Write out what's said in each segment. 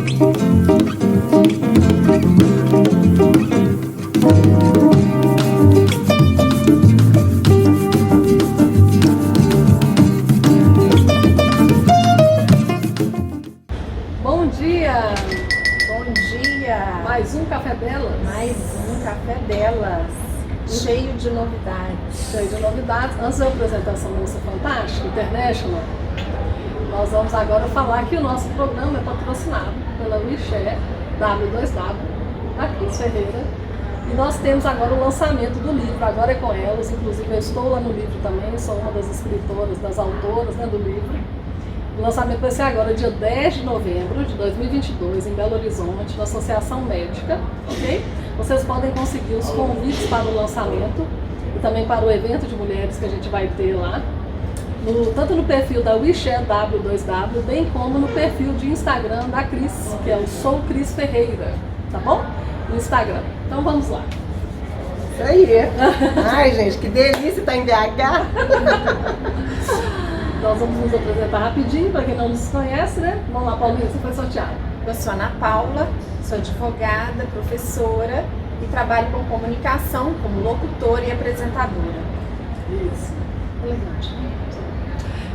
Bom dia! Bom dia! Mais um Café Delas? Mais um Café Delas, cheio de novidades. Cheio de novidades. Antes da apresentação da nossa fantástica International, nós vamos agora falar que o nosso programa é patrocinado pela WeShare W2W, da Cris Ferreira. E nós temos agora o lançamento do livro, Agora é com Elas. Inclusive eu estou lá no livro também, sou uma das escritoras, das autoras, né, do livro. O lançamento vai ser agora, dia 10 de novembro de 2022, em Belo Horizonte, na Associação Médica, ok? Vocês podem conseguir os convites para o lançamento e também para o evento de mulheres que a gente vai ter lá, tanto no perfil da WeShare W2W, bem como no perfil de Instagram da Cris, que é o Sou Cris Ferreira, tá bom? No Instagram. Então vamos lá. Isso aí. Ai, gente, que delícia estar em BH. Nós vamos nos apresentar rapidinho, para quem não nos conhece, né? Vamos lá, Paulinho, você foi sorteado. Eu sou Ana Paula, sou advogada, professora e trabalho com comunicação como locutora e apresentadora. Isso, elegante.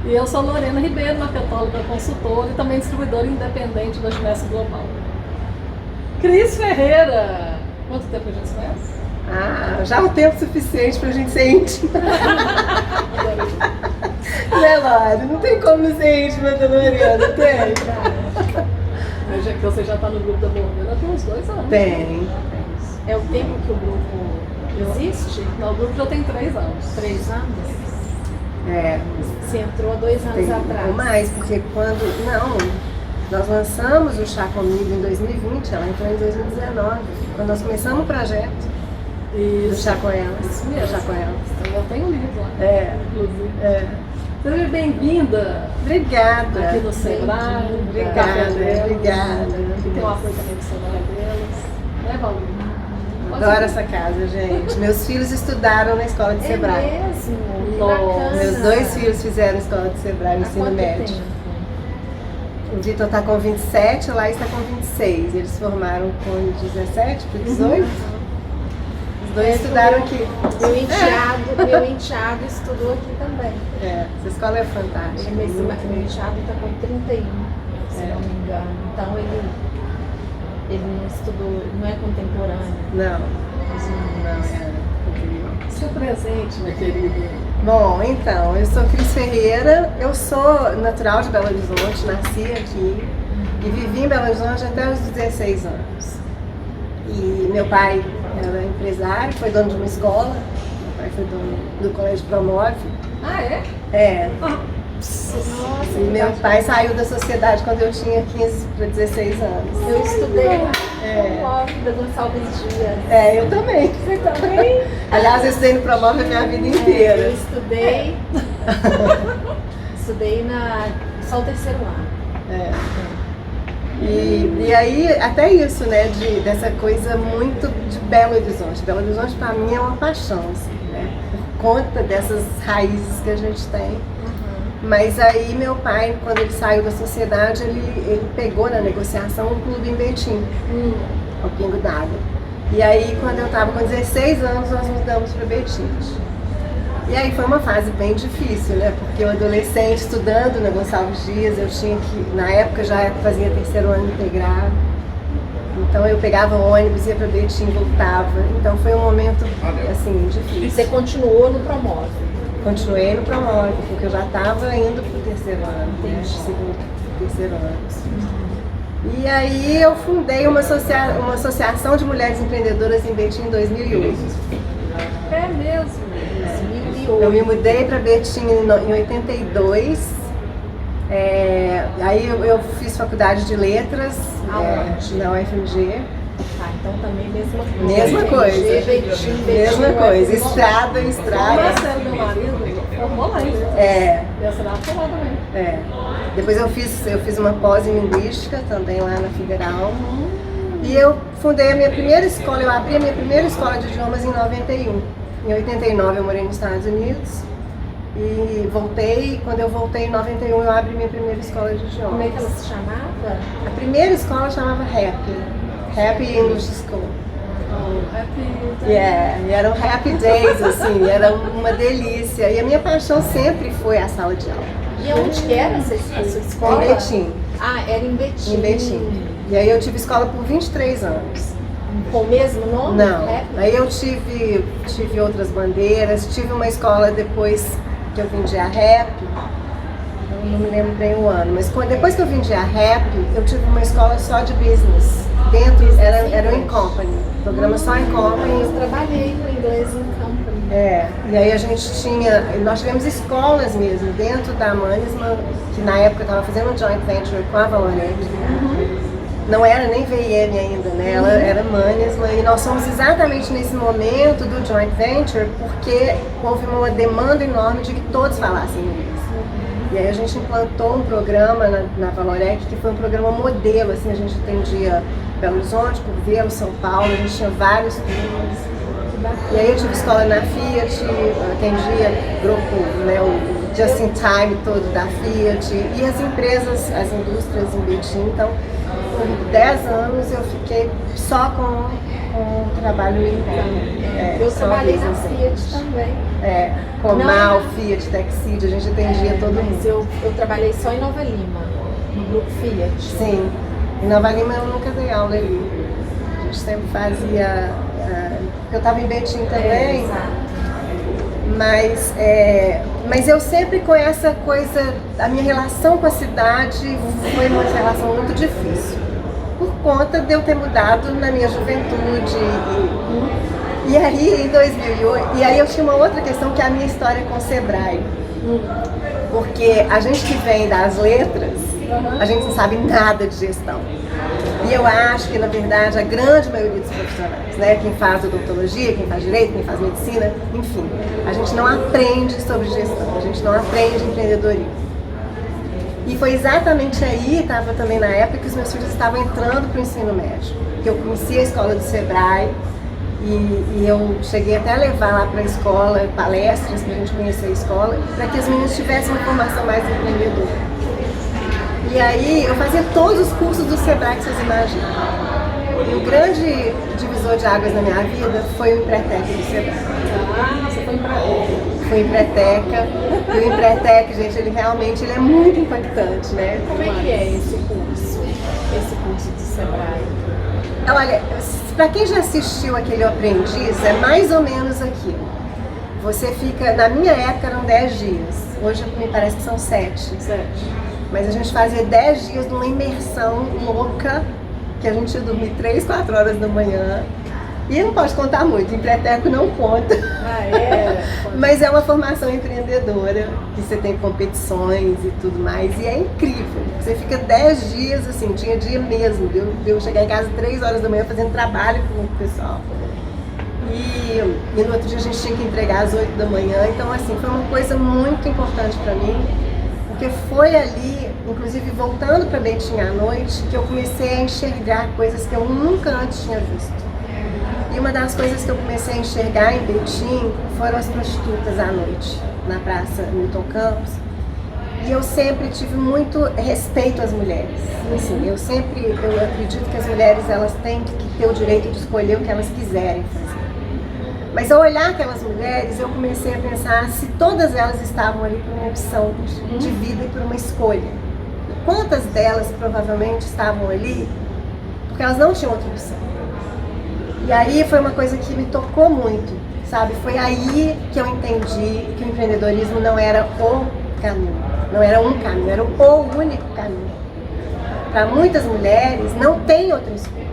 E eu sou Lorena Ribeiro, marketóloga, consultora e também distribuidora independente da Ginesse Global. Cris Ferreira! Quanto tempo a gente se conhece? Já um tempo suficiente pra gente ser íntima. Né, Lore? Não tem como ser íntima da Lorena, tem? Mas já que você já está no grupo da Morgana, tem uns 2 anos. Tem. É o tempo que o grupo existe? Não, o grupo já tem 3 anos. 3 anos? É. Você entrou há 2 anos Tem atrás. ou mais, porque quando... Não, nós lançamos o Chá Comigo em 2020, ela entrou em 2019, quando nós começamos o projeto. Do Chá com Elas. Isso mesmo. Chá com Elas. Então, eu tenho um livro lá. É. Inclusive. É. Seja bem-vinda. Obrigada. Aqui no Sebrae. Obrigada, obrigada. Que tem o apoio também do Sebrae delas. Né, Paulinho? Adoro essa casa, gente. Meus filhos estudaram na escola de Sebrae. É mesmo? Que Nossa. bacana. Meus 2 filhos fizeram escola de Sebrae, Há ensino quanto médio. tempo? O Vitor está com 27, a Laís está com 26. Eles formaram com 17 para 18. Os dois estudaram aqui. Meu enteado estudou aqui também. É, essa escola é fantástica. Meu enteado está com 31, se não me engano. Então ele não estudou, não é contemporâneo. Não, é incrível. Seu presente, minha querida. Bom, então, eu sou Cris Ferreira, eu sou natural de Belo Horizonte, nasci aqui e vivi em Belo Horizonte até os 16 anos. E meu pai era empresário, foi dono de uma escola, meu pai foi dono do Colégio Promove. Ah, é? É. Nossa, E meu pai saiu da sociedade quando eu tinha 15 para 16 anos. eu estudei lá É. no Promove da Gonçalves Dias. É, eu também. Você também? Aliás, eu estudei no Promove a minha vida inteira. Eu estudei. Estudei só o 3º ano. É. E aí, até isso, né, dessa coisa muito de Belo Horizonte. Belo Horizonte, pra mim, é uma paixão, assim, né, por conta dessas raízes que a gente tem. Mas aí, meu pai, quando ele saiu da sociedade, ele pegou na negociação um clube em Betim, ao Pingo d'Água. E aí, quando eu tava com 16 anos, nós mudamos para Betim. E aí foi uma fase bem difícil, né? Porque eu adolescente estudando na Gonçalves Dias, eu tinha que, na época já fazia 3º ano integrado. Então eu pegava ônibus, ia para Betim, voltava. Então foi um momento, assim, difícil. E você continuou no Promove? Continuei no Promove, porque eu já estava indo para o 3º ano, né? 2º, 3º ano. E aí eu fundei uma associação de mulheres empreendedoras em Betim em 2008. É mesmo. Eu me mudei para Betim em 82. Aí eu fiz faculdade de letras na UFMG. Tá, então também mesma coisa. Mesma coisa. Betim, Mesma coisa. Estrada. O Marcelo, meu marido, formou lá, hein? E a cidade foi lá também. Depois eu fiz uma pós em linguística também lá na Federal. E eu fundei a minha primeira escola, eu abri a minha primeira escola de idiomas em 91. Em 89 eu morei nos Estados Unidos. e voltei. Quando eu voltei em 91, eu abri minha primeira escola de idiomas. Como é que ela se chamava? A primeira escola chamava Happy English School. Happy. Yeah, e eram happy days, assim, era uma delícia. E a minha paixão sempre foi a sala de aula. E onde que era essa sua escola? Em Betim. Ah, era em Betim. Em Betim. E aí eu tive escola por 23 anos. Com o mesmo nome? Não. Happy? Aí eu tive outras bandeiras, tive uma escola depois que eu vendi a Rap, eu não me lembro bem o ano, mas depois que eu vendi a Rap, eu tive uma escola só de business. Dentro era um company, programa só em company. Eu trabalhei no inglês em company. E aí nós tivemos escolas mesmo dentro da Mannesmann, que na época estava fazendo um joint venture com a Valorec. Não era nem VIM ainda, né? Ela era Mannesmann, e nós somos exatamente nesse momento do joint venture porque houve uma demanda enorme de que todos falassem inglês. E aí a gente implantou um programa na Valorec que foi um programa modelo, assim, a gente atendia Belo Horizonte, Curvelo, São Paulo, a gente tinha vários turnos. E aí eu tive escola na Fiat, atendia grupo, né, o Just in Time todo da Fiat, e as empresas, as indústrias em Betim. Então, por 10 anos eu fiquei só com trabalho militar. Eu trabalhei na Fiat também. Comal, Fiat, Texid, a gente atendia todo mundo. Mas eu trabalhei só em Nova Lima, no grupo Fiat. Sim, em Nova Lima eu nunca dei aula ali. A gente sempre fazia, porque eu estava em Betim também. Mas eu sempre com essa coisa, a minha relação com a cidade foi uma relação muito difícil. Por conta de eu ter mudado na minha juventude. E aí em 2008, e aí eu tinha uma outra questão que é a minha história com o Sebrae. Porque a gente que vem das letras, a gente não sabe nada de gestão. E eu acho que, na verdade, a grande maioria dos profissionais, né, quem faz odontologia, quem faz direito, quem faz medicina, enfim, a gente não aprende sobre gestão, a gente não aprende empreendedorismo. E foi exatamente aí, estava também na época que os meus filhos estavam entrando para o ensino médio, que eu conheci a escola do Sebrae e eu cheguei até a levar lá para a escola palestras para a gente conhecer a escola, para que as meninas tivessem uma formação mais empreendedora. E aí eu fazia todos os cursos do Sebrae que vocês imaginam. E o grande divisor de águas na minha vida foi o Empretec do Sebrae. Você foi em Praia? Fui em Empreteca. E o Empretec, gente, ele realmente é muito impactante, né? Como é que é esse curso? Esse curso do Sebrae? Olha, para quem já assistiu aquele Aprendiz, é mais ou menos aquilo. Você fica, na minha época eram 10 dias, hoje me parece que são 7. Mas a gente fazia 10 dias de uma imersão louca, que a gente ia dormir 3, 4 horas da manhã. E não pode contar muito, Empreteco não conta. Mas é uma formação empreendedora, que você tem competições e tudo mais, e é incrível. Você fica 10 dias, assim, tinha dia mesmo, de eu chegar em casa 3 horas da manhã fazendo trabalho com o pessoal. E no outro dia a gente tinha que entregar às 8 da manhã, então assim, foi uma coisa muito importante para mim, porque foi ali, inclusive voltando para Betim à noite, que eu comecei a enxergar coisas que eu nunca antes tinha visto. E uma das coisas que eu comecei a enxergar em Betim foram as prostitutas à noite, na Praça Milton Campos. E eu sempre tive muito respeito às mulheres. Assim, eu acredito que as mulheres elas têm que ter o direito de escolher o que elas quiserem fazer. Mas ao olhar aquelas mulheres, eu comecei a pensar se todas elas estavam ali por uma opção de vida e por uma escolha. Quantas delas provavelmente estavam ali porque elas não tinham outra opção. E aí foi uma coisa que me tocou muito, sabe? Foi aí que eu entendi que o empreendedorismo não era o caminho, não era um caminho, era o único caminho. Para muitas mulheres não tem outra escolha.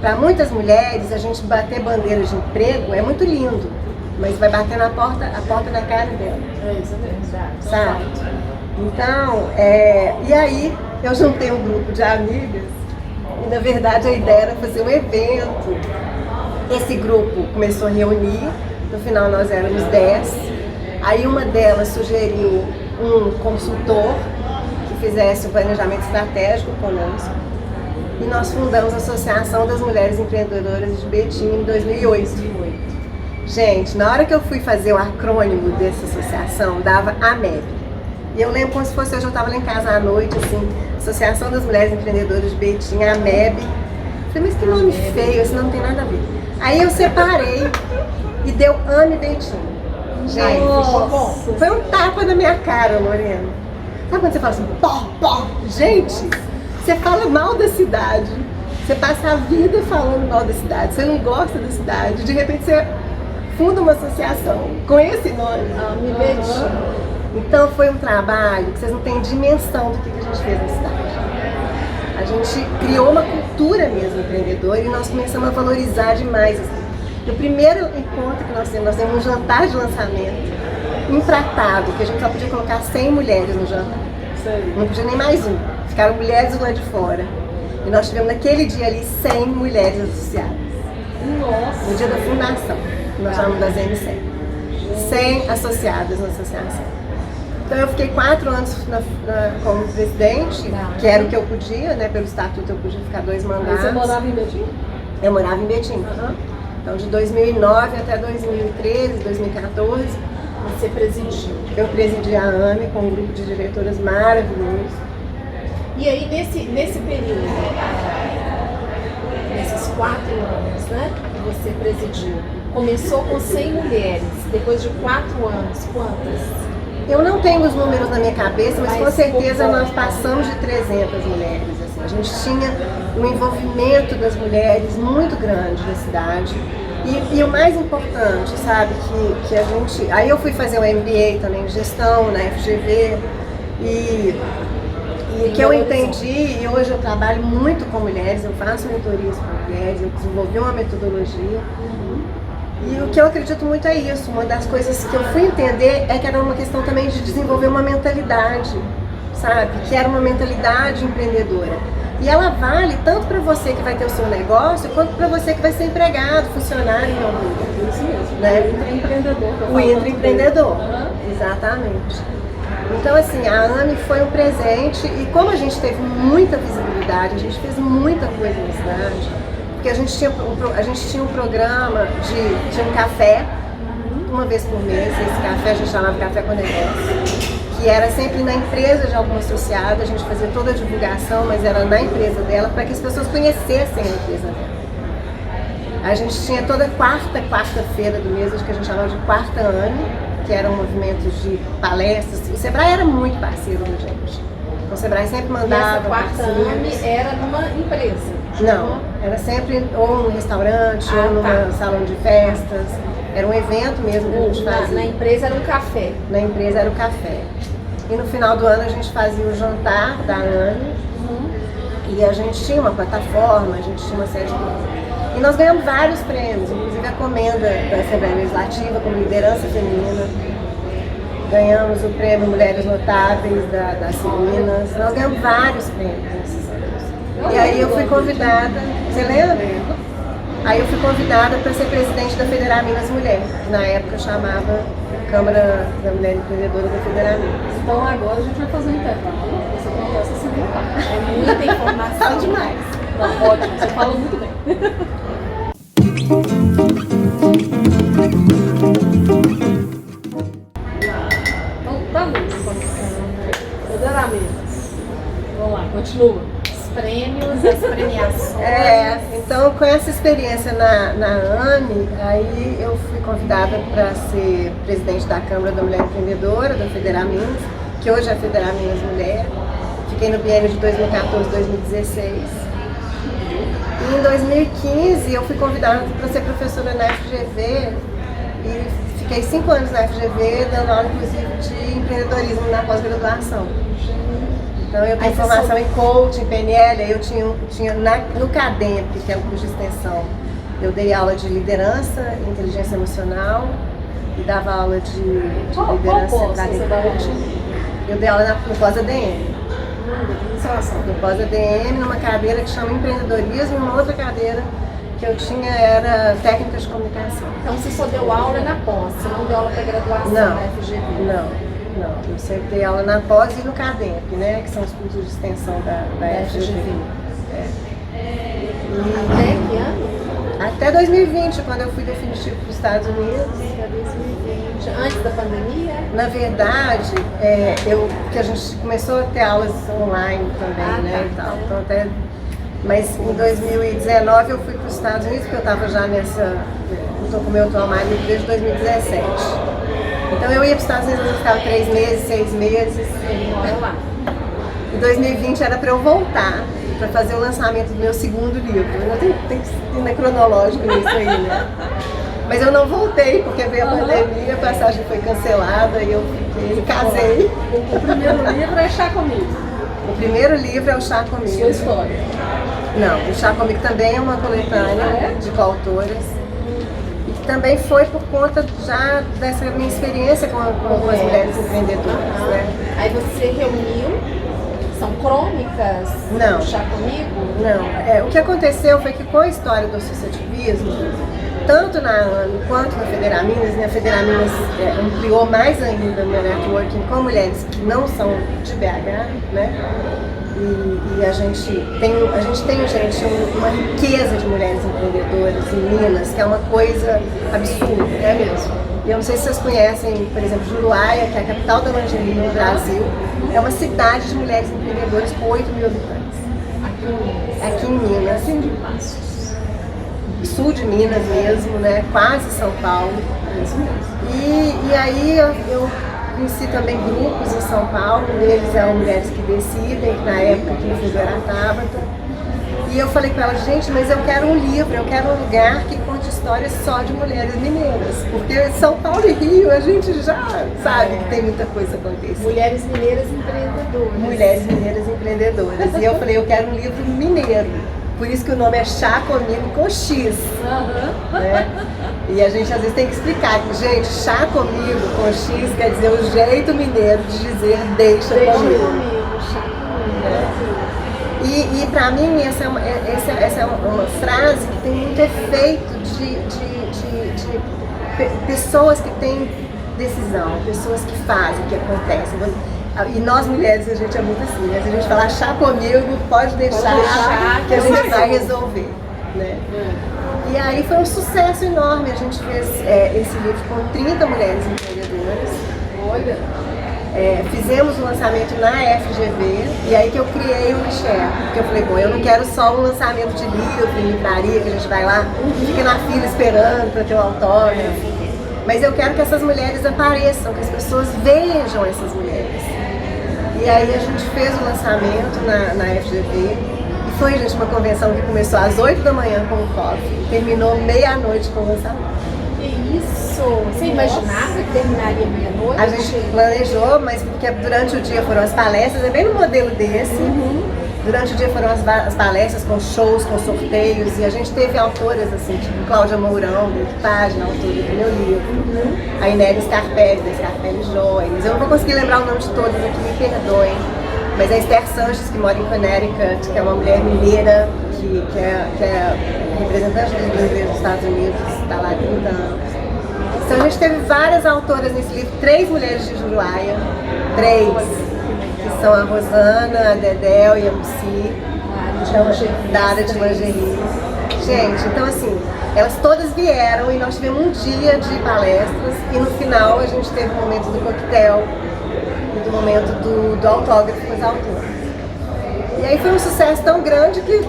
Para muitas mulheres a gente bater bandeira de emprego é muito lindo, mas vai bater a porta na cara dela. Isso é verdade. Sabe? Então, e aí eu juntei um grupo de amigas e na verdade a ideia era fazer um evento. Esse grupo começou a reunir, no final nós éramos 10. Aí uma delas sugeriu um consultor que fizesse um planejamento estratégico conosco. E nós fundamos a Associação das Mulheres Empreendedoras de Betim em 2008. Gente, na hora que eu fui fazer o acrônimo dessa associação, dava AMEB. E eu lembro como se fosse hoje, eu estava lá em casa à noite, assim, Associação das Mulheres Empreendedoras de Betim, AMEB. Falei, mas que nome feio, esse não tem nada a ver. Aí eu separei e deu AME Betim. Gente, Nossa. foi um tapa na minha cara, Lorena. Sabe quando você fala assim, pó, pó? Gente, você fala mal da cidade, você passa a vida falando mal da cidade, você não gosta da cidade, de repente você funda uma associação com esse nome. AME Betim. Então foi um trabalho que vocês não têm dimensão do que a gente fez na cidade. A gente criou uma cultura mesmo empreendedora e nós começamos a valorizar demais. No primeiro encontro que nós temos um jantar de lançamento intratado, que a gente só podia colocar 100 mulheres no jantar. Sei. Não podia nem mais um. Ficaram mulheres do lado de fora. E nós tivemos naquele dia ali 100 mulheres associadas. Nossa. No dia da fundação, que nós chamamos das M100. 100 associadas na associação. Então eu fiquei 4 anos como presidente, que era o que eu podia, né? Pelo estatuto eu podia ficar 2 mandatos. Você morava em Betim? Eu morava em Betim. Então de 2009 até 2013, 2014, Você presidiu. eu presidi a AME com um grupo de diretoras maravilhoso. E aí, nesse período, nesses 4 anos, né, que você presidiu, começou com 100 mulheres. Depois de 4 anos, quantas? Eu não tenho os números na minha cabeça, mas com Mas certeza como nós passamos de 300 mulheres. Assim. A gente tinha um envolvimento das mulheres muito grande na cidade. E o mais importante, sabe, que a gente... Aí eu fui fazer um MBA também em gestão na FGV e que eu entendi, e hoje eu trabalho muito com mulheres, eu faço mentorias com mulheres, eu desenvolvi uma metodologia. E o que eu acredito muito é isso, uma das coisas que eu fui entender é que era uma questão também de desenvolver uma mentalidade, sabe? Que era uma mentalidade empreendedora. E ela vale tanto para você que vai ter o seu negócio, quanto para você que vai ser empregado, funcionário em algum lugar. Isso mesmo. Né? O intraempreendedor. O intraempreendedor, exatamente. Então assim, a AME foi um presente e como a gente teve muita visibilidade, a gente fez muita coisa na cidade, porque a gente tinha um programa tinha um café, uma vez por mês, esse café a gente chamava Café com Negócio, que era sempre na empresa de alguma associada, a gente fazia toda a divulgação, mas era na empresa dela, para que as pessoas conhecessem a empresa dela. A gente tinha toda quarta-feira do mês, que a gente chamava de Quarta AME, que eram movimentos de palestras. O Sebrae era muito parceiro da gente. Então, o Sebrae sempre E mandava. essa quarta AME era numa empresa? Não, era sempre ou num restaurante, ou num salão de festas. Era um evento mesmo que a gente fazia. Na empresa era um café? Na empresa era o café. E no final do ano a gente fazia o jantar da AME. E a gente tinha uma plataforma, a gente tinha uma série de coisas. E nós ganhamos vários prêmios, inclusive a comenda da Assembleia Legislativa como liderança feminina. Ganhamos o prêmio Mulheres Notáveis das Minas. Nós ganhamos vários prêmios nesses anos. E aí eu fui convidada, você lembra? Aí eu fui convidada para ser presidente da Federaminas Mulher, que na época chamava Câmara da Mulher Empreendedora da Federaminas. Então agora a gente vai fazer um intervalo. Você começa a se limpar. É muita informação. Fala demais. Não, ótimo, você fala muito bem. Então, tá bom. Federaminas. Vamos lá, continua. Os prêmios, as premiações. Então com essa experiência na AME, aí eu fui convidada para ser presidente da Câmara da Mulher Empreendedora, da Federaminas, que hoje é a Federaminas Mulher. Fiquei no biênio de 2014 2016. E em 2015 eu fui convidada para ser professora na FGV e fiquei 5 anos na FGV, dando aula inclusive de empreendedorismo na pós-graduação. Então eu tenho formação em coaching, PNL, aí eu tinha no CADEMP, que é um curso de extensão, eu dei aula de liderança, inteligência emocional e dava aula de Qual liderança pós você dava aula? Eu dei aula no pós-ADM. Administração. No pós-ADM, numa cadeira que chama empreendedorismo, e uma outra cadeira que eu tinha era técnicas de comunicação. Então você só deu aula na pós, você não deu aula para graduação Não, na FGV? Não. Eu sempre dei aula na pós e no CADEMP, né? Que são os cursos de extensão da FGV. Até que ano? Até 2020, quando eu fui definitivo para os Estados Unidos. Até 2020, antes da pandemia? Na verdade, que a gente começou a ter aulas online também, né? E tal. Então, mas em 2019 eu fui para os Estados Unidos, porque eu estava já estou com o meu atual marido desde 2017. Então eu ia para os Estados Unidos, eu ficava 3 meses, 6 meses. Ele mora lá. Em 2020 era para eu voltar, para fazer o lançamento do meu segundo livro. Eu tenho que ir cronológico nisso aí, né? Mas eu não voltei, porque veio a pandemia, a passagem foi cancelada e eu fiquei, casei. O primeiro livro é Chá Comigo. O primeiro livro é o Chá Comigo. Sua história. Não, o Chá Comigo também é uma coletânea de coautoras. E que também foi por conta já dessa minha experiência com as mulheres empreendedoras, né? Aí você reuniu, são crônicas Não. do Chá Comigo? Não, o que aconteceu foi que com a história do associativismo, tanto na ANO quanto na Federaminas, né? A Federaminas ampliou mais ainda o meu networking com mulheres que não são de BH, né? E a gente tem uma riqueza de mulheres empreendedoras em Minas, que é uma coisa absurda, é mesmo. E eu não sei se vocês conhecem, por exemplo, Juruáia, que é a capital da lingerie no Brasil, é uma cidade de mulheres empreendedoras com 8 mil habitantes. Aqui em Minas. Assim de Passos. Sul de Minas mesmo, né? Quase São Paulo. E aí eu conheci também grupos em São Paulo, um deles é o Mulheres que Decidem, que na época quem fundou era a Tabata. E eu falei para ela, gente, mas eu quero um livro, eu quero um lugar que conte histórias só de mulheres mineiras. Porque São Paulo e Rio a gente já sabe que tem muita coisa acontecendo. Mulheres mineiras empreendedoras. Mulheres mineiras empreendedoras. E eu falei, eu quero um livro mineiro. Por isso que o nome é Chá Comigo com X. Né? E a gente às vezes tem que explicar que, gente, chá comigo com X quer dizer o jeito mineiro de dizer deixa comigo. E pra mim essa é uma frase que tem muito efeito de pessoas que têm decisão, pessoas que fazem, que acontecem. E nós mulheres, a gente é muito assim, né? Se a gente falar chá comigo, pode deixar que a gente vai resolver, né? E aí foi um sucesso enorme, a gente fez esse livro com 30 mulheres empreendedoras. Olha! Fizemos o lançamento na FGV e aí que eu criei o Michel, porque eu falei, bom, eu não quero só um lançamento de livro em livraria, que a gente vai lá, fica na fila esperando para ter o autógrafo, mas eu quero que essas mulheres apareçam, que as pessoas vejam essas mulheres. E aí a gente fez o lançamento na FGV e foi, gente, uma convenção que começou às 8 da manhã com o coffee e terminou meia-noite com o lançamento. Que isso! Você imaginava que terminaria meia-noite? A gente planejou, mas porque durante o dia foram as palestras, é bem no modelo desse. Durante o dia foram as palestras com shows, com sorteios, e a gente teve autoras assim, tipo Cláudia Mourão, da Página, autora do meu livro, a Inês Scarpelli, da Scarpelli Joias. Eu não vou conseguir lembrar o nome de todos aqui, me perdoem, mas a Esther Sanches, que mora em Connecticut, que é uma mulher mineira, que é representante dos brasileiros dos Estados Unidos, está lá há 30 anos. Então a gente teve várias autoras nesse livro, 3 mulheres de Juruáia, 3. Que são a Rosana, a Dedéu e a Lucy, da área de lingerie. Gente, então assim, elas todas vieram e nós tivemos um dia de palestras e no final a gente teve o momento do coquetel e do momento do autógrafo com as autoras. E aí foi um sucesso tão grande que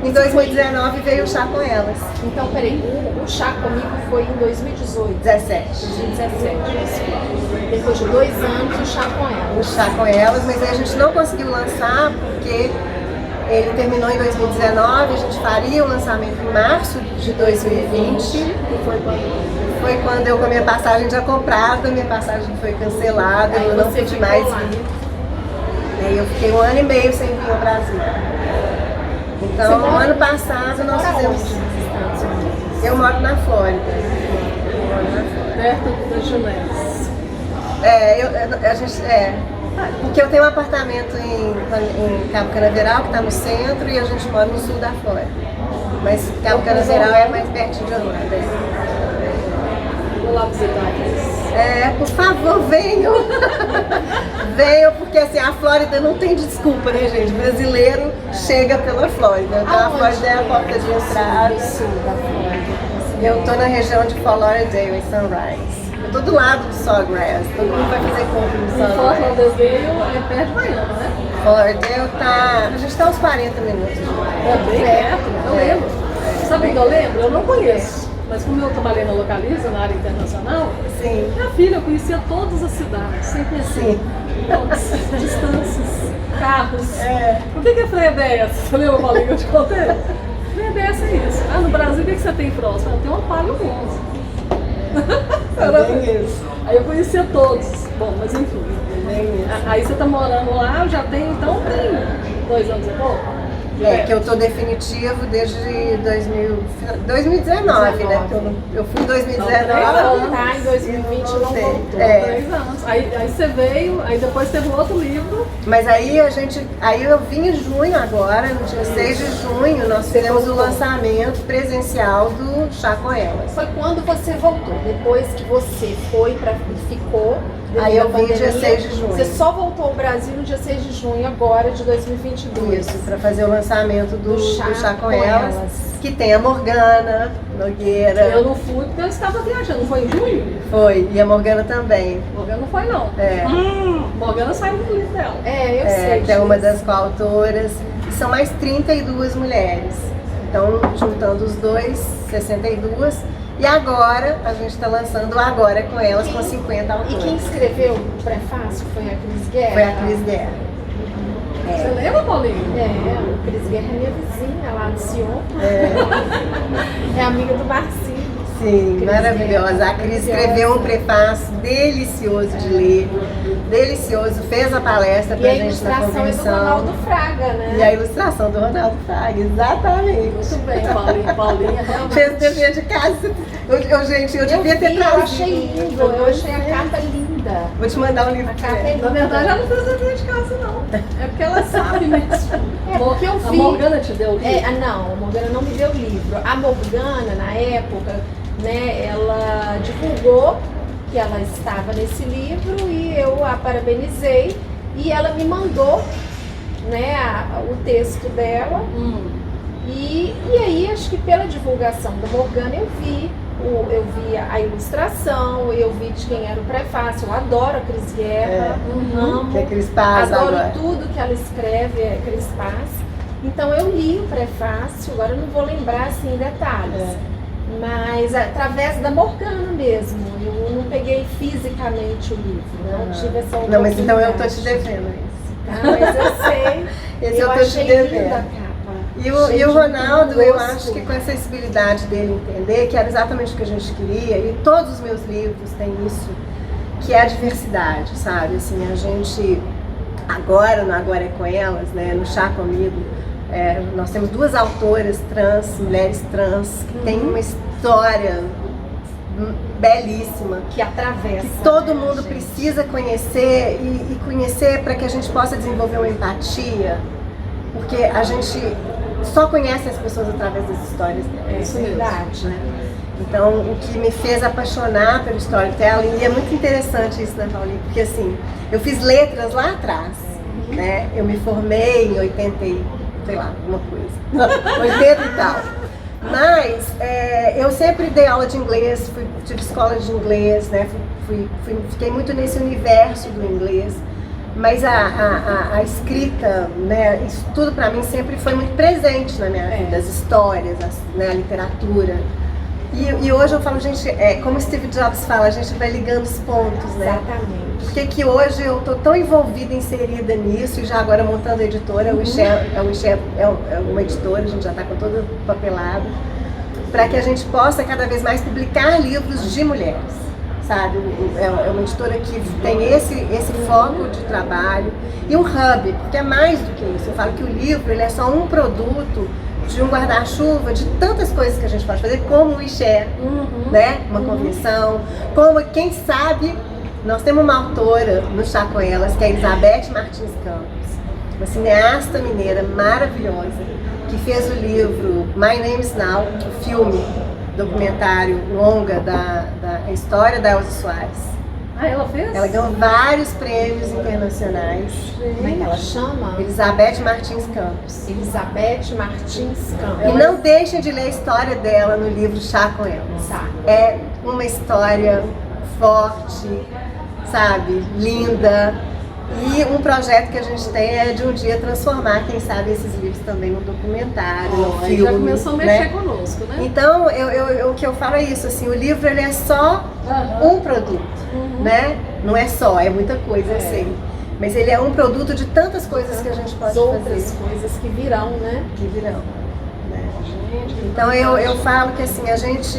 em 2019 veio o Chá com Elas. Então, peraí, o Chá Comigo foi em 2018? 17. 2017, depois de 2 anos, o Chá com Elas. O Chá com Elas, mas aí a gente não conseguiu lançar porque ele terminou em 2019, a gente faria o lançamento em março de 2020. E foi quando eu com a minha passagem já comprada, minha passagem foi cancelada, eu não pude mais vir. Aí eu fiquei 1 ano e meio sem vir ao Brasil. Então, no ano passado nós fizemos. Eu moro na Flórida. Perto da Junés. Porque eu tenho um apartamento em Cabo Canaveral, que está no centro, e a gente mora no sul da Flórida. Mas Cabo Canaveral é mais pertinho de Orlando. Vou lá visitar eles. Por favor, venham. Venhão, porque assim, a Flórida não tem desculpa, né, gente? Brasileiro chega pela Flórida. Então a Flórida é a porta de entrada. Sul da Flórida. Eu tô na região de Fort Lauderdale, em Sunrise. Eu tô do lado do Sawgrass. Todo mundo vai fazer compra no Fort Sunrise. Lauderdale é perto de Miami, né? Fort Lauderdale tá... A gente tá uns 40 minutos de Miami. É bem perto, eu lembro. Sabe o que eu lembro? Eu não conheço. Mas como eu trabalhei na Localiza, na área internacional, Sim. minha filha, eu conhecia todas as cidades, sem conhecer. Sim. Todas, distâncias, carros. É. O que é freio ABS? Você lembra, Paulinho, que eu te contei? Freio ABS é isso. Ah, no Brasil, o que você tem próximo? Eu tenho um Palio 11. É bem isso. Aí eu conhecia todos. Bom, mas enfim. É bem isso. Aí você tá morando lá, já tem, então tem 2 anos e pouco? Que eu tô definitivo desde 2019, né? Porque eu fui em 2019. Tá, em 2020 não voltou. 3 anos. Aí você veio, aí depois teve um outro livro. Mas aí eu vim em junho agora, no dia 6 de junho, nós fizemos o lançamento presencial do Chá com Elas. Foi quando você voltou, depois que você foi e ficou. Aí eu vim dia dia 6 de junho. Você só voltou ao Brasil no dia 6 de junho agora de 2022. Isso, para fazer o lançamento do Chá com Elas, Elas. que tem a Morgana Nogueira. Eu não fui porque eu estava viajando, não foi em junho? Foi, e a Morgana também. Morgana não foi não. É. Morgana saiu do livro dela. Eu sei. Que é uma das coautoras. E são mais 32 mulheres. Então, juntando os dois, 62. E agora, a gente está lançando Agora com Elas, com 50 autores. E quem escreveu o prefácio foi a Cris Guerra? Foi a Cris Guerra. Você lembra, Paulinho? A Cris Guerra é minha vizinha lá de Sion. É amiga do Marcinho. Sim, Cris maravilhosa. Guerra, A Cris escreveu um prefácio delicioso de ler, delicioso, fez a palestra pra E a gente na ilustração é do convenção. Ronaldo Fraga, né? E a ilustração do Ronaldo Fraga, exatamente. Muito bem, Paulinha realmente. Fez o dever de casa. Gente, eu devia ter Eu trazido. achei lindo, eu achei a capa linda. Vou te mandar um livro. A capa é Na verdade, ela não fez dever de casa, não. É porque ela sabe mesmo. Porque eu A vi. Morgana te deu o livro? Não, a Morgana não me deu o livro. A Morgana, na época, né, ela divulgou que ela estava nesse livro e eu a parabenizei e ela me mandou, né, o texto dela. E aí, acho que pela divulgação da Morgana, eu vi a ilustração, eu vi de quem era o prefácio. Eu adoro a Cris Guerra, amo, Que é Cris Paz adoro agora. tudo que ela escreve, é Cris Paz. Então eu li o prefácio, agora eu não vou lembrar assim em detalhes, mas através da Morgana mesmo. Eu não peguei fisicamente o livro, não tive essa oportunidade. Não, mas então eu tô te devendo isso. Mas eu sei, Esse eu eu tô te achei devendo. linda a capa. E o Cheio de Ronaldo, eu gosto. acho que com a sensibilidade dele entender, que era exatamente o que a gente queria, e todos os meus livros têm isso, que é a diversidade, sabe? Assim, a gente, agora, no Agora é com Elas, né, no Chá Comigo, nós temos 2 autoras trans, mulheres trans, que têm uma história belíssima, Que atravessa. que todo né, mundo gente? precisa conhecer e conhecer para que a gente possa desenvolver uma empatia, porque a gente só conhece as pessoas através das histórias delas. É verdade, né? Então, o que me fez apaixonar pelo storytelling, e é muito interessante isso, né, Paulinha? Porque assim, eu fiz letras lá atrás, né? Eu me formei em 80 e, sei lá, alguma coisa, 80 e tal. Mas eu sempre dei aula de inglês, tive escola de inglês, né? Fiquei muito nesse universo do inglês. Mas a escrita, né, isso tudo para mim sempre foi muito presente na minha vida, as histórias, né, a literatura. E hoje eu falo, gente, como Steve Jobs fala, a gente vai ligando os pontos, né? Exatamente. Porque que hoje eu tô tão envolvida, inserida nisso, e já agora montando a editora, o Ixé é uma editora, a gente já está com todo papelado, para que a gente possa cada vez mais publicar livros de mulheres. Sabe, é uma editora que tem esse foco de trabalho e um hub, porque é mais do que isso. Eu falo que o livro ele é só um produto de um guarda-chuva de tantas coisas que a gente pode fazer, como o Ixé, né? Uma convenção, como, quem sabe, nós temos uma autora no Chá com Elas, que é a Elizabeth Martins Campos, uma cineasta mineira maravilhosa, que fez o livro My Name is Now, o filme, documentário longa da história da Elza Soares. Ah, ela fez? Ela ganhou vários prêmios internacionais. Como é que ela chama? Elizabeth Martins Campos. Elizabeth Martins Campos. E não deixem de ler a história dela no livro Chá com Ela. Tá. É uma história forte, sabe, linda. E um projeto que a gente tem é de um dia transformar, quem sabe, esses livros também num documentário, num Aí filme. já começou a mexer conosco, né? Então, o que eu falo é isso, assim, o livro ele é só um produto, né? Não é só, é muita coisa, eu sei. Mas ele é um produto de tantas coisas que a gente pode outras fazer. coisas que virão, né? Que virão. Né? Então eu falo que assim,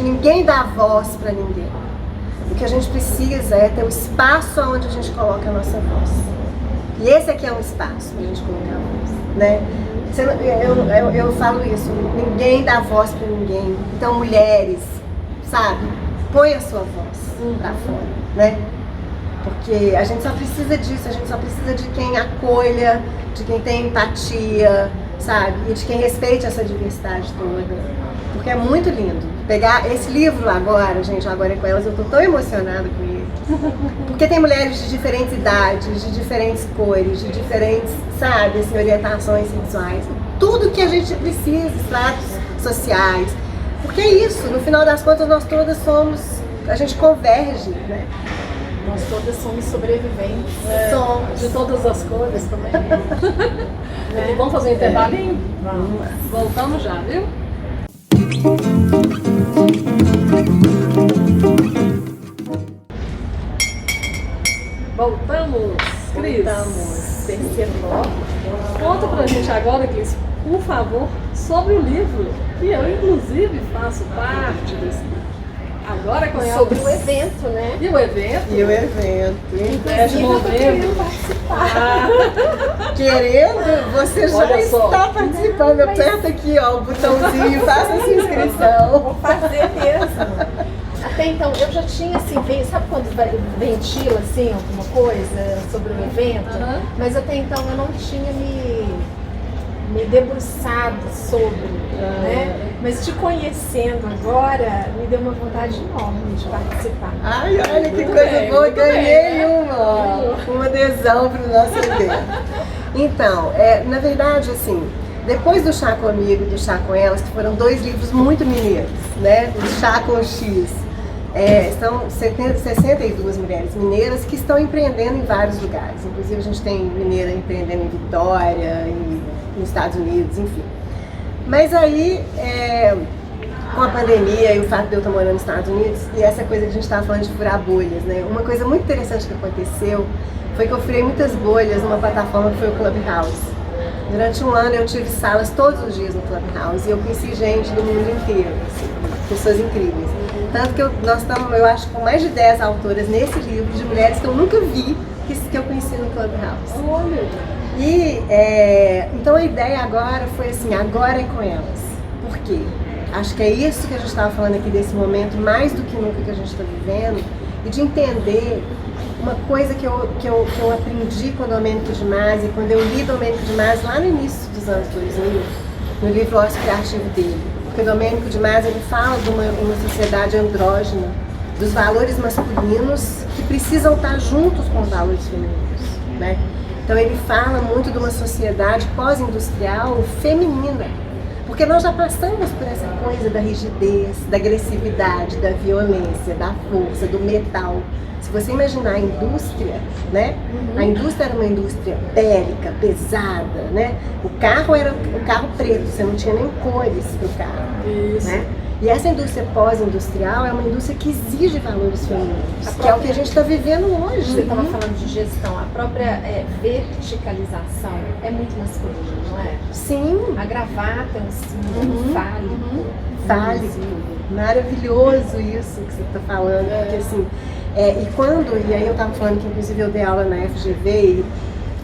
ninguém dá voz para ninguém. O que a gente precisa é ter um espaço onde a gente coloca a nossa voz. E esse aqui é um espaço para a gente colocar a voz, né? Eu falo isso, ninguém dá voz para ninguém. Então, mulheres, sabe, põe a sua voz para fora, né? Porque a gente só precisa disso, a gente só precisa de quem acolha, de quem tem empatia, sabe? E de quem respeite essa diversidade toda. Porque é muito lindo. Pegar esse livro agora, gente, Agora é com Elas, eu tô tão emocionada com ele. Porque tem mulheres de diferentes idades, de diferentes cores, de diferentes, sabe, assim, orientações sexuais. Tudo que a gente precisa, estratos sociais. Porque é isso, no final das contas, nós todas somos, a gente converge, né? Nós todas somos sobreviventes. Somos. De todas as cores também. Vamos fazer um intervalinho? Vamos. Voltamos já, viu? Voltamos, Cris. Voltamos. Terceiro bloco. Conta pra gente agora, Cris, por favor, sobre o livro, que eu inclusive faço parte desse livro. Agora com ela. Sobre o evento, né? E o evento? E o evento. Inclusive, eu tô querendo participar. Querendo, você já Olha só. está participando. Aperta aqui, ó, o botãozinho, faça a sua inscrição. Vou fazer mesmo. Até então, eu já tinha assim, sabe quando ventila assim alguma coisa sobre o evento? Mas até então eu não tinha me debruçado sobre, né? Mas te conhecendo agora, me deu uma vontade enorme de participar. Ai, olha que Muito coisa bem, boa, muito ganhei bem, uma adesão para o nosso evento. Então, na verdade, assim, depois do Chá Comigo e do Chá com Elas, que foram dois livros muito mineiros, né? O Chá com X. São 62 mulheres mineiras que estão empreendendo em vários lugares. Inclusive, a gente tem mineira empreendendo em Vitória, nos Estados Unidos, enfim. Mas aí, com a pandemia e o fato de eu estar morando nos Estados Unidos, e essa coisa que a gente estava falando de furar bolhas, né? Uma coisa muito interessante que aconteceu foi que eu furei muitas bolhas numa plataforma que foi o Clubhouse. Durante um ano eu tive salas todos os dias no Clubhouse e eu conheci gente do mundo inteiro, assim, pessoas incríveis. Tanto que nós estamos, eu acho, com mais de 10 autoras nesse livro de mulheres que eu nunca vi, que eu conheci no Clubhouse. Olha. E então a ideia agora foi assim, agora é com elas. Por quê? Acho que é isso que a gente estava falando aqui desse momento, mais do que nunca que a gente está vivendo, e de entender uma coisa que eu aprendi com o Domênico de Masi, quando eu li Domênico de Masi lá no início dos anos 2000, no livro Ócio Criativo dele. Porque o Domênico de Masi, ele fala de uma sociedade andrógena, dos valores masculinos que precisam estar juntos com os valores femininos, né? Então ele fala muito de uma sociedade pós-industrial feminina, porque nós já passamos por essa coisa da rigidez, da agressividade, da violência, da força, do metal. Se você imaginar a indústria, né? A indústria era uma indústria bélica, pesada, né? O carro era o carro preto, você não tinha nem cores para o carro. Isso. Né? E essa indústria pós-industrial é uma indústria que exige valores femininos, que é o que a gente está vivendo hoje. Você estava falando de gestão, a própria verticalização é muito masculina, não é? Sim. A gravata é um símbolo fálico. Fálico. Maravilhoso isso que você está falando, porque assim, e aí eu estava falando que inclusive eu dei aula na FGV e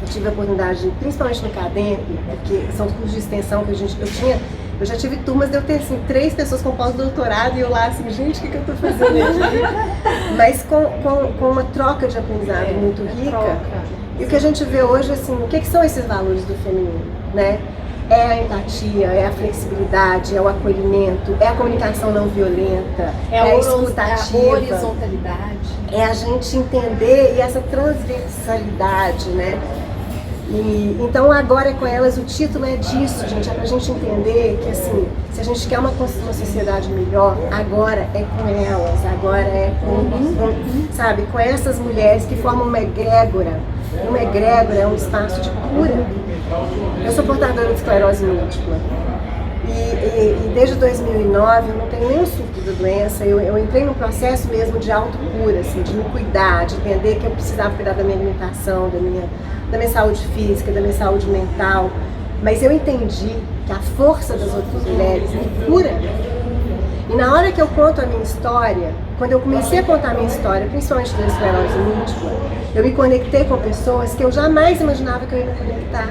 eu tive a oportunidade, principalmente no CADEMP, porque são os cursos de extensão que eu já tive turmas de eu ter assim, 3 pessoas com pós-doutorado e eu lá assim, gente, o que eu estou fazendo aqui? Mas com uma troca de aprendizado muito rica. Troca. E o que a gente vê hoje, assim, o que são esses valores do feminino, né? é a empatia, é a flexibilidade, é o acolhimento, é a comunicação não violenta, é a escutativa, a horizontalidade. é a gente entender e essa transversalidade, né? E, então agora com elas o título é disso, gente, é pra gente entender que assim, se a gente quer uma sociedade melhor, agora é com elas, agora é sabe, com essas mulheres que formam uma egrégora. Uma egrégora é um espaço de cura. Eu sou portadora de esclerose múltipla e desde 2009 eu não tenho nenhum surto da doença. Eu entrei num processo mesmo de autocura, assim, de me cuidar, de entender que eu precisava cuidar da minha alimentação, da minha saúde física, da minha saúde mental. Mas eu entendi que a força das outras mulheres me cura. E na hora que eu conto a minha história, quando eu comecei a contar a minha história, principalmente da esclerose múltipla, eu me conectei com pessoas que eu jamais imaginava que eu ia me conectar.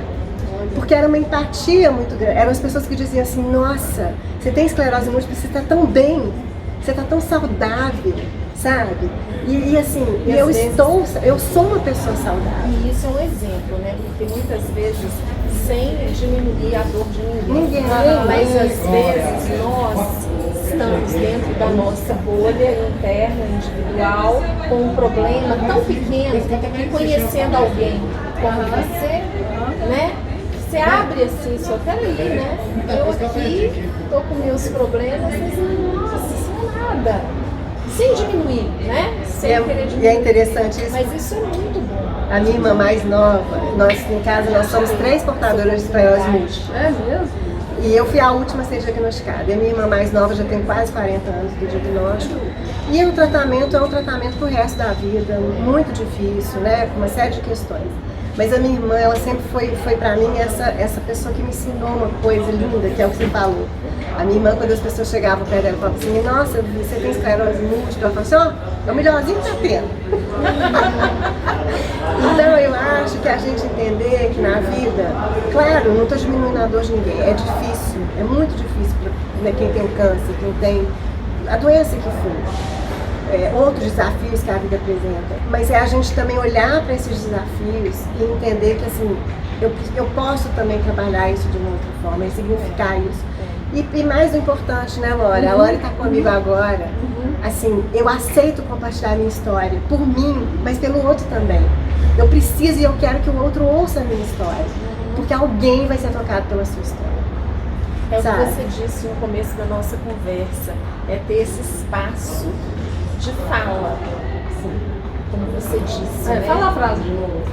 Porque era uma empatia muito grande. Eram as pessoas que diziam assim, nossa, você tem esclerose múltipla, você está tão bem, você está tão saudável, sabe? E assim, eu sou uma pessoa saudável. E isso é um exemplo, né? Porque muitas vezes, sem diminuir a dor de ninguém. Mas às vezes nós estamos dentro da nossa bolha interna, individual, com um problema tão pequeno, que conhecendo alguém como você, né? Você abre assim, só peraí, né? Eu aqui tô com meus problemas, mas nossa, isso não é nada. Sem diminuir, né? Sem querer diminuir. E é interessante isso. Mas isso é muito bom. A minha irmã mais nova, nós em casa nós somos 3 portadoras de esclerose múltipla. É mesmo? E eu fui a última a ser diagnosticada. E a minha irmã mais nova já tem quase 40 anos do diagnóstico. E o tratamento é um tratamento pro resto da vida, muito difícil, né? Com uma série de questões. Mas a minha irmã, ela sempre foi pra mim essa pessoa que me ensinou uma coisa linda, que é o que você falou. A minha irmã, quando as pessoas chegavam perto dela e falavam assim, nossa, você tem esclerose múltipla, ela falava assim, ó, é o melhorzinho que tá tendo. Então eu acho que a gente entender que na vida, claro, não estou diminuindo a dor de ninguém, é difícil, é muito difícil para quem tem o câncer, quem tem a doença que for. Outros desafios que a vida apresenta, mas é a gente também olhar para esses desafios e entender que assim, eu posso também trabalhar isso de uma outra forma e significar isso. E mais importante, né, Lore? A Lore está comigo agora. Assim, eu aceito compartilhar a minha história por mim, mas pelo outro também. Eu preciso e eu quero que o outro ouça a minha história, porque alguém vai ser tocado pela sua história. É o que você disse no começo da nossa conversa, é ter esse espaço de fala, como você disse. Né? Fala a frase de novo.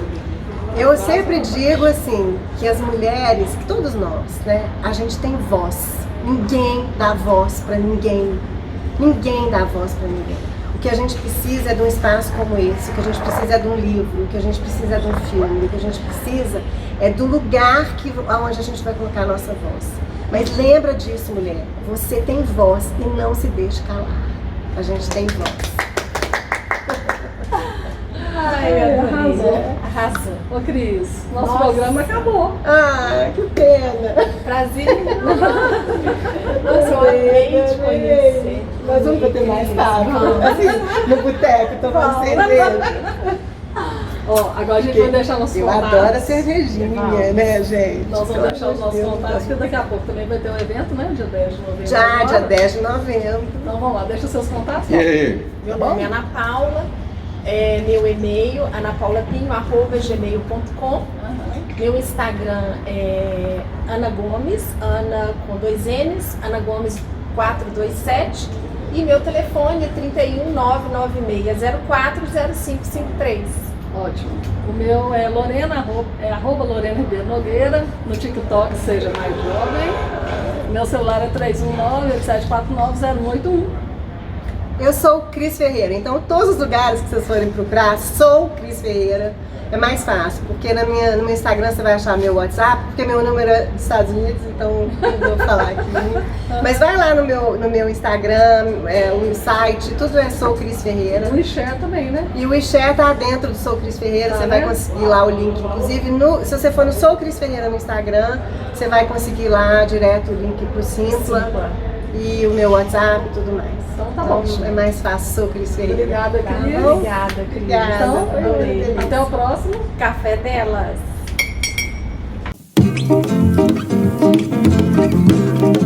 Eu sempre digo assim, que as mulheres, que todos nós, né, a gente tem voz. Ninguém dá voz para ninguém. Ninguém dá voz para ninguém. O que a gente precisa é de um espaço como esse, o que a gente precisa é de um livro, o que a gente precisa é de um filme, o que a gente precisa é do lugar onde a gente vai colocar a nossa voz. Mas lembra disso, mulher, você tem voz e não se deixe calar. A gente tem voz. Ai, arrasou. Ô Cris, nosso programa acabou. Ah, que pena. Prazer. Nossa, eu amei te conhecer. Nós vamos bater mais tarde. Assim, no boteco, tomando cerveja. Ó, agora a gente vai deixar nossos contatos. Eu adoro a cervejinha, né, gente? Nós vamos deixar os nossos contatos, porque daqui a pouco também vai ter um evento, né? Dia 10 de novembro. Já, dia 10 de novembro. Então vamos lá, deixa os seus contatos. E aí? Meu nome é Ana Paula, meu e-mail, anapaulapinho@gmail.com. Meu Instagram é Ana Gomes, Ana com 2 N's, Ana Gomes 427. E meu telefone é 31 99604 0553. Ótimo. O meu é Lorena, arroba Lorena Ribeiro Nogueira, no TikTok, seja mais jovem. Meu celular é 319-8749-0181. Eu sou Cris Ferreira, então todos os lugares que vocês forem procurar, sou Cris Ferreira. É mais fácil, porque no meu Instagram você vai achar meu WhatsApp, porque meu número é dos Estados Unidos, então não vou falar aqui. Mas vai lá no meu Instagram, o site, tudo é Sou Cris Ferreira. O WeShare também, né? E o WeShare tá dentro do Sou Cris Ferreira, você vai conseguir lá o link. Inclusive, se você for no Sou Cris Ferreira no Instagram, você vai conseguir lá direto o link pro Simpla. E o meu WhatsApp e tudo mais. Então tá bom. É mais fácil, Sou Cris Ferreira. Obrigada, Cris. Obrigada, Cris. Então, Até o próximo Café Delas. Música